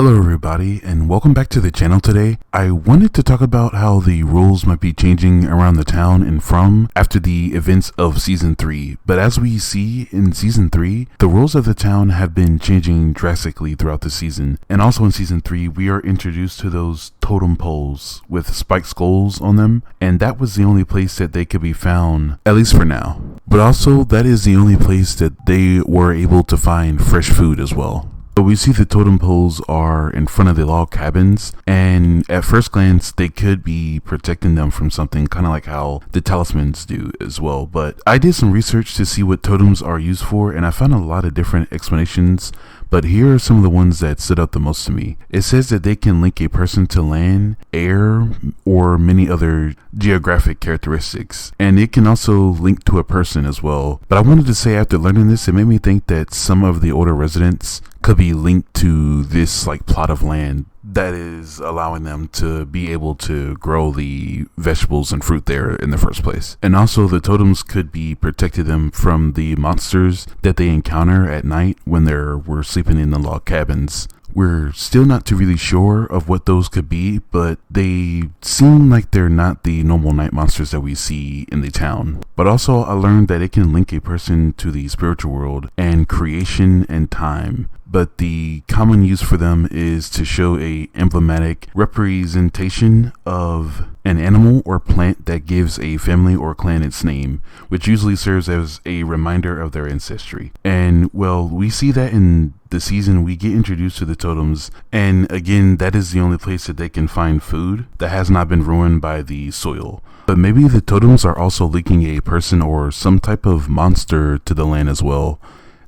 Hello everybody, and welcome back to the channel today. I wanted to talk about how the rules might be changing around the town and from after the events of Season 3. But as we see in Season 3, the rules of the town have been changing drastically throughout the season. And also in Season 3, we are introduced to those totem poles with spiked skulls on them, and that was the only place that they could be found, at least for now. But also, that is the only place that they were able to find fresh food as well. But we see the totem poles are in front of the log cabins, and at first glance they could be protecting them from something, kind of like how the talismans do as well. But I did some research to see what totems are used for, and I found a lot of different explanations, but here are some of the ones that stood out the most to me. It says that they can link a person to land, air, or many other geographic characteristics, and it can also link to a person as well. But I wanted to say, after learning this, it made me think that some of the older residents could be linked to this plot of land that is allowing them to be able to grow the vegetables and fruit there in the first place. And also the totems could be protecting them from the monsters that they encounter at night when we're sleeping in the log cabins. We're still not too really sure of what those could be, but they seem like they're not the normal night monsters that we see in the town. But also I learned that it can link a person to the spiritual world and creation and time. But the common use for them is to show a emblematic representation of an animal or plant that gives a family or clan its name, which usually serves as a reminder of their ancestry. And well, we see that in the season we get introduced to the totems, and again, that is the only place that they can find food that has not been ruined by the soil. But maybe the totems are also linking a person or some type of monster to the land as well.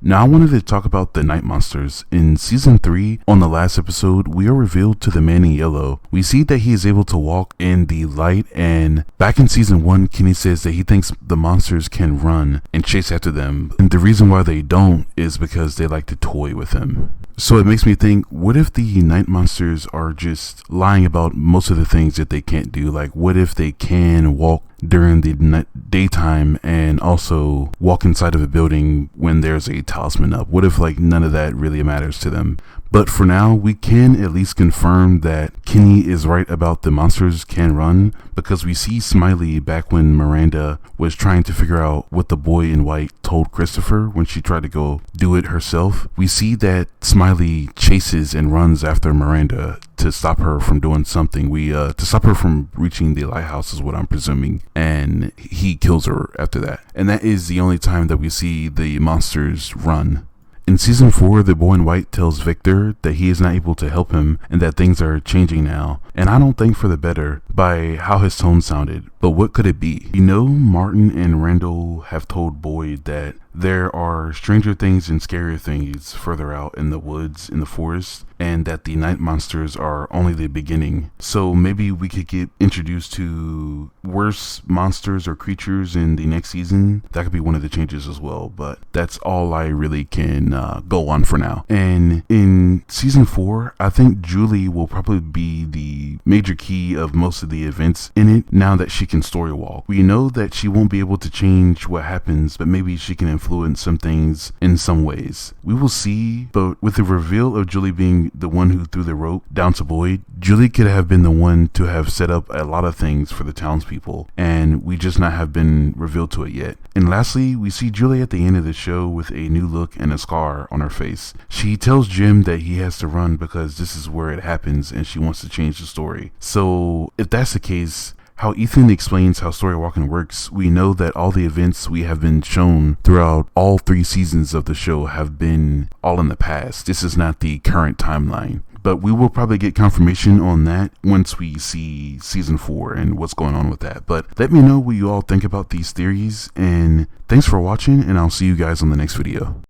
Now I wanted to talk about the night monsters. In Season 3, on the last episode, we are revealed to the man in yellow. We see that he is able to walk in the light, and back in Season 1, Kenny says that he thinks the monsters can run and chase after them. And the reason why they don't is because they like to toy with him. So it makes me think, what if the night monsters are just lying about most of the things that they can't do? Like, what if they can walk during the daytime and also walk inside of a building when there's a talisman up? What if none of that really matters to them? But for now, we can at least confirm that Kenny is right about the monsters can run, because we see Smiley back when Miranda was trying to figure out what the boy in white told Christopher when she tried to go do it herself. We see that Smiley chases and runs after Miranda to stop her from doing something. To stop her from reaching the lighthouse is what I'm presuming, and he kills her after that. And that is the only time that we see the monsters run. In Season 4, the boy in white tells Victor that he is not able to help him and that things are changing now, and I don't think for the better by how his tone sounded. But what could it be? We know Martin and Randall have told Boyd that there are stranger things and scarier things further out in the woods, in the forest, and that the night monsters are only the beginning. So maybe we could get introduced to worse monsters or creatures in the next season. That could be one of the changes as well, but that's all I really can go on for now. And in Season 4, I think Julie will probably be the major key of most of the events in it, now that she can story walk. We know that she won't be able to change what happens, but maybe she can influence some things in some ways. We will see, but with the reveal of Julie being the one who threw the rope down to Boyd, Julie could have been the one to have set up a lot of things for the townspeople, and we just not have been revealed to it yet. And lastly, we see Julie at the end of the show with a new look and a scar on her face. She tells Jim that he has to run because this is where it happens, and she wants to change the story. So if that's the case, how Ethan explains how story walking works, we know that all the events we have been shown throughout all 3 seasons of the show have been all in the past. This is not the current timeline. But we will probably get confirmation on that once we see Season 4 and what's going on with that. But let me know what you all think about these theories, and thanks for watching, and I'll see you guys on the next video.